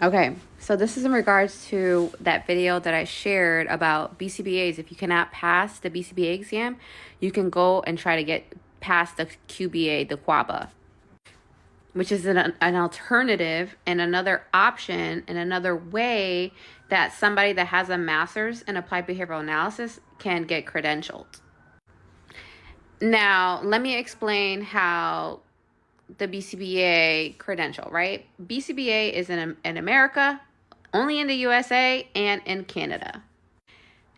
Okay, so this is in regards to that video that I shared about BCBAs. If you cannot pass the BCBA exam, you can go and try to get past the QBA, the QABA, which is an alternative and another option and another way that somebody that has a master's in applied behavioral analysis can get credentialed. Now, let me explain how the BCBA credential, right? BCBA is in America, only in the USA and in Canada.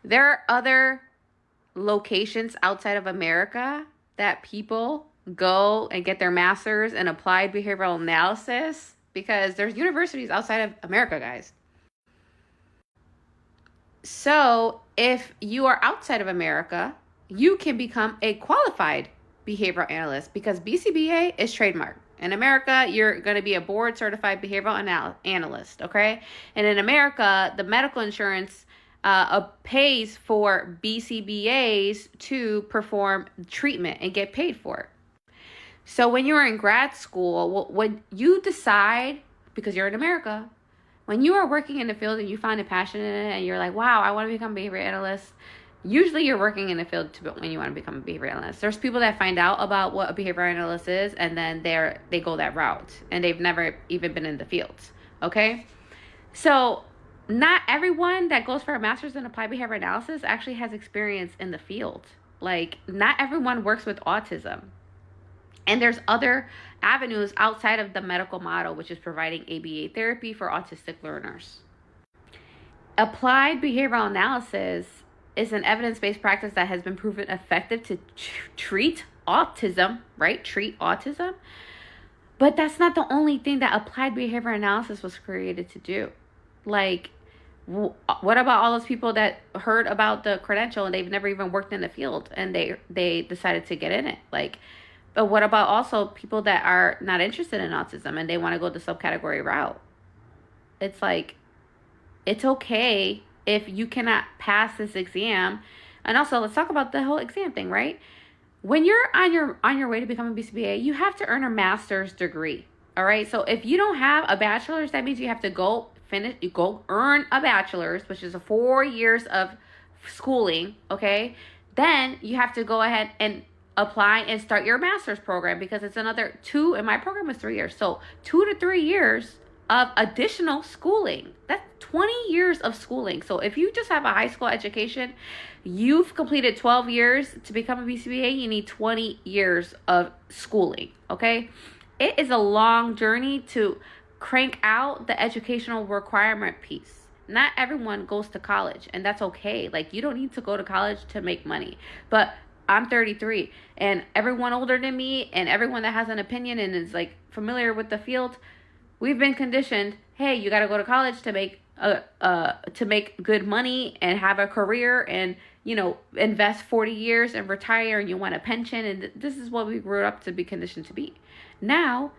There are other locations outside of America that people go and get their master's in applied behavioral analysis because there's universities outside of America, guys. So if you are outside of America, you can become a qualified behavioral analyst because BCBA is trademarked. In America, you're going to be a board certified behavioral analyst, okay? And in America, the medical insurance pays for BCBAs to perform treatment and get paid for it. So when you're in grad school, when you decide, because you're in America, when you are working in the field and you find a passion in it and you're like, wow, I want to become a behavior analyst, usually you're working in the field when you want to become a behavior analyst. There's people that find out about what a behavior analyst is and then they go that route and they've never even been in the field, okay? So not everyone that goes for a master's in applied behavior analysis actually has experience in the field. Like, not everyone works with autism. And there's other avenues outside of the medical model, which is providing ABA therapy for autistic learners. Applied behavioral analysis is an evidence-based practice that has been proven effective to treat autism, right? Treat autism. But that's not the only thing that applied behavior analysis was created to do. Like, what about all those people that heard about the credential and they've never even worked in the field and they decided to get in it? Like, but what about also people that are not interested in autism and they want to go the subcategory route? It's like, it's okay if you cannot pass this exam. And also, let's talk about the whole exam thing, right? When you're on your way to become a BCBA, you have to earn a master's degree. All right. So if you don't have a bachelor's, that means you have to go earn a bachelor's, which is 4 years of schooling. Okay. Then you have to go ahead and apply and start your master's program because it's another 2, and my program is 3 years. So 2 to 3 years of additional schooling. That's 20 years of schooling. So if you just have a high school education, you've completed 12 years to become a BCBA, you need 20 years of schooling, okay? It is a long journey to crank out the educational requirement piece. Not everyone goes to college, and that's okay. Like, you don't need to go to college to make money. But I'm 33, and everyone older than me and everyone that has an opinion and is like familiar with the field, we've been conditioned, hey, you got to go to college to make good money and have a career and, you know, invest 40 years and retire and you want a pension. And this is what we grew up to be conditioned to be. Now,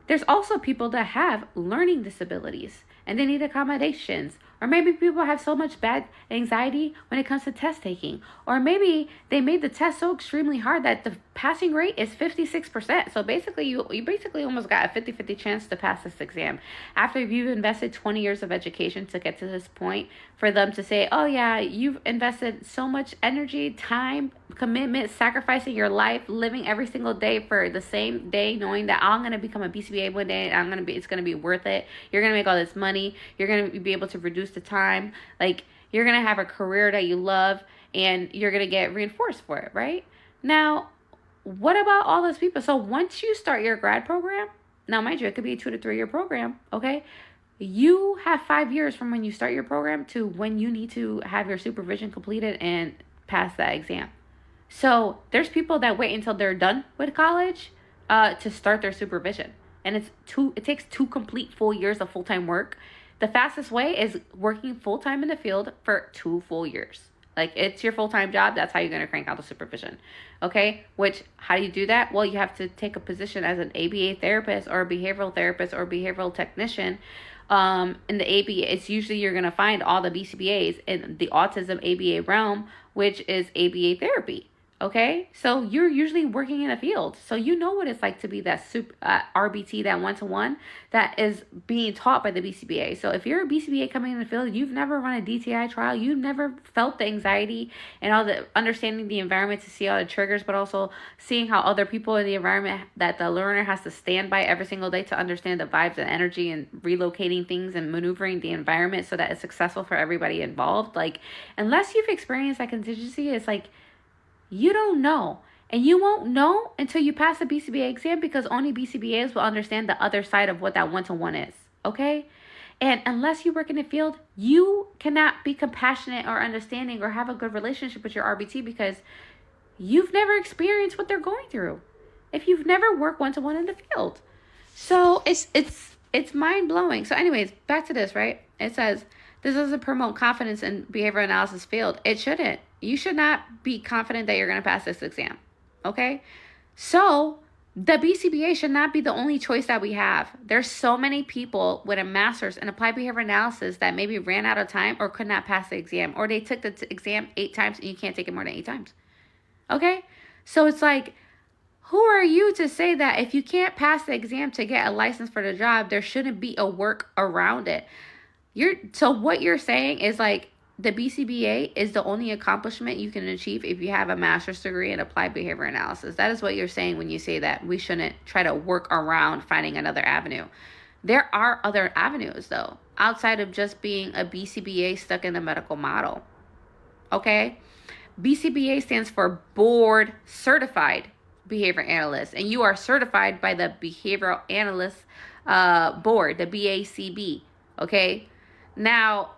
there's also people that have learning disabilities and they need accommodations. Or maybe people have so much bad anxiety when it comes to test taking. Or maybe they made the test so extremely hard that the passing rate is 56%. So basically, you basically almost got a 50-50 chance to pass this exam. After you've invested 20 years of education to get to this point, for them to say, oh yeah, you've invested so much energy, time, commitment, sacrificing your life, living every single day for the same day, knowing that I'm going to become a BCBA one day and it's going to be worth it. You're going to make all this money. You're going to be able to reduce the time. Like, you're going to have a career that you love and you're going to get reinforced for it, right? Now, what about all those people? So once you start your grad program, now mind you, it could be a 2 to 3 year program, okay? You have 5 years from when you start your program to when you need to have your supervision completed and pass that exam. So there's people that wait until they're done with college to start their supervision. And it takes 2 complete full years of full-time work. The fastest way is working full-time in the field for 2 full years. Like, it's your full-time job. That's how you're going to crank out the supervision. Okay? How do you do that? Well, you have to take a position as an ABA therapist or a behavioral therapist or behavioral technician. In the ABA, it's usually you're going to find all the BCBAs in the autism ABA realm, which is ABA therapy. Okay, so you're usually working in a field, so you know what it's like to be that RBT, that one-to-one that is being taught by the BCBA. So if you're a BCBA coming in the field, you've never run a DTI trial, you've never felt the anxiety and all the understanding the environment to see all the triggers, but also seeing how other people in the environment that the learner has to stand by every single day to understand the vibes and energy and relocating things and maneuvering the environment so that it's successful for everybody involved. Like, unless you've experienced that contingency, it's like, you don't know. And you won't know until you pass the BCBA exam, because only BCBAs will understand the other side of what that one-to-one is. Okay? And unless you work in the field, you cannot be compassionate or understanding or have a good relationship with your RBT, because you've never experienced what they're going through if you've never worked one-to-one in the field. So it's mind-blowing. So anyways, back to this, right? It says, this doesn't promote confidence in behavioral analysis field. It shouldn't. You should not be confident that you're going to pass this exam. Okay? So the BCBA should not be the only choice that we have. There's so many people with a master's in applied behavior analysis that maybe ran out of time or could not pass the exam, or they took the exam 8 times and you can't take it more than 8 times. Okay? So it's like, who are you to say that if you can't pass the exam to get a license for the job, there shouldn't be a work around it? So what you're saying is like, the BCBA is the only accomplishment you can achieve if you have a master's degree in applied behavior analysis. That is what you're saying when you say that we shouldn't try to work around finding another avenue. There are other avenues, though, outside of just being a BCBA stuck in the medical model. Okay? BCBA stands for Board Certified Behavior Analyst, and you are certified by the Behavioral Analyst Board, the BACB. Okay? Now,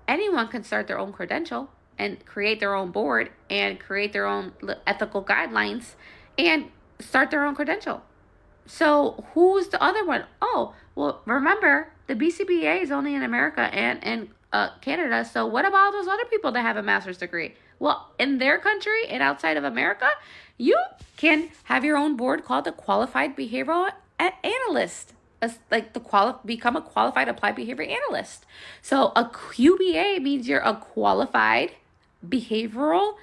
anyone can start their own credential and create their own board and create their own ethical guidelines and start their own credential. So who's the other one? Oh, well, remember, the BCBA is only in America and in Canada. So what about those other people that have a master's degree? Well, in their country and outside of America, you can have your own board called the Qualified Behavioral Analyst. Become a qualified applied behavior analyst. So a QBA means you're a qualified behavioral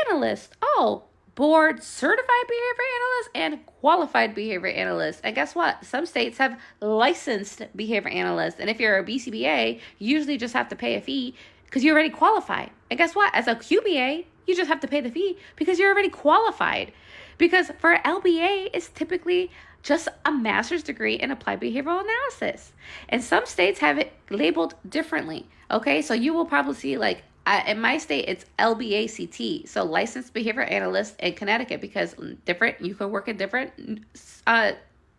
analyst. Oh, board certified behavior analyst and qualified behavior analyst. And guess what? Some states have licensed behavior analysts. And if you're a BCBA, you usually just have to pay a fee because you're already qualified. And guess what? As a QBA, you just have to pay the fee because you're already qualified. Because for LBA, it's typically just a master's degree in applied behavioral analysis. And some states have it labeled differently. Okay, so you will probably see, like, in my state, it's LBACT, so licensed behavior analyst in Connecticut, because you can work in different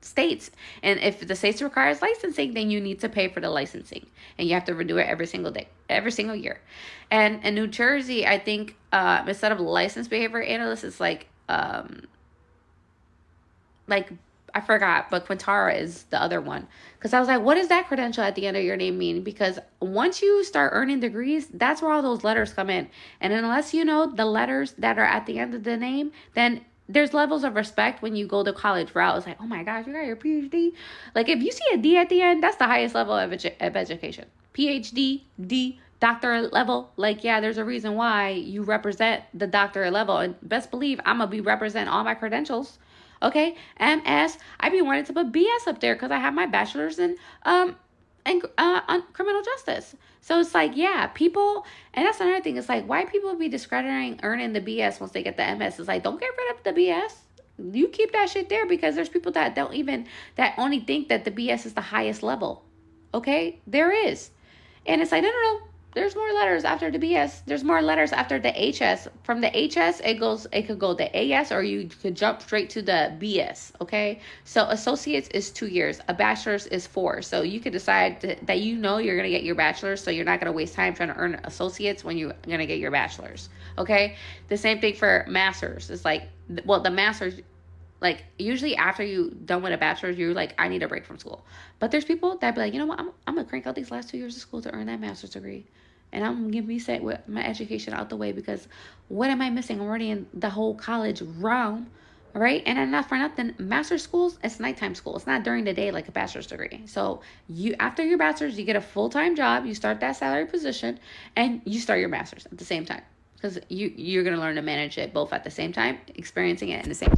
states. And if the state requires licensing, then you need to pay for the licensing. And you have to renew it every single year. And in New Jersey, I think instead of licensed behavior analyst, it's like I forgot, but Quintara is the other one. Because I was like, what does that credential at the end of your name mean? Because once you start earning degrees, that's where all those letters come in. And unless you know the letters that are at the end of the name, then there's levels of respect when you go the college route. It's like, oh my gosh, you got your PhD. Like, if you see a D at the end, that's the highest level of education. PhD, D, doctorate level. Like, yeah, there's a reason why you represent the doctorate level. And best believe I'm going to be representing all my credentials. Okay, MS, I be wanting to put BS up there because I have my bachelor's in on criminal justice. So it's like, yeah, people, and that's another thing. It's like, why people be discrediting earning the BS once they get the MS? It's like, don't get rid of the BS. You keep that shit there, because there's people that only think that the BS is the highest level. Okay, there is, and it's like, no. There's more letters after the BS. There's more letters after the HS. From the HS, it could go the AS, or you could jump straight to the BS, okay? So associates is 2 years. A bachelor's is 4. So you could decide that you're going to get your bachelor's, so you're not going to waste time trying to earn associates when you're going to get your bachelor's, okay? The same thing for master's. It's like, well, the master's, like, usually after you done with a bachelor's, you're like, I need a break from school. But there's people that be like, you know what, I'm going to crank out these last 2 years of school to earn that master's degree. And I'm going to be set with my education out the way, because what am I missing? I'm already in the whole college realm, right? And enough for nothing, master's schools, it's nighttime school. It's not during the day like a bachelor's degree. So after your bachelor's, you get a full-time job, you start that salary position, and you start your master's at the same time. because you're going to learn to manage it both at the same time, experiencing it in the same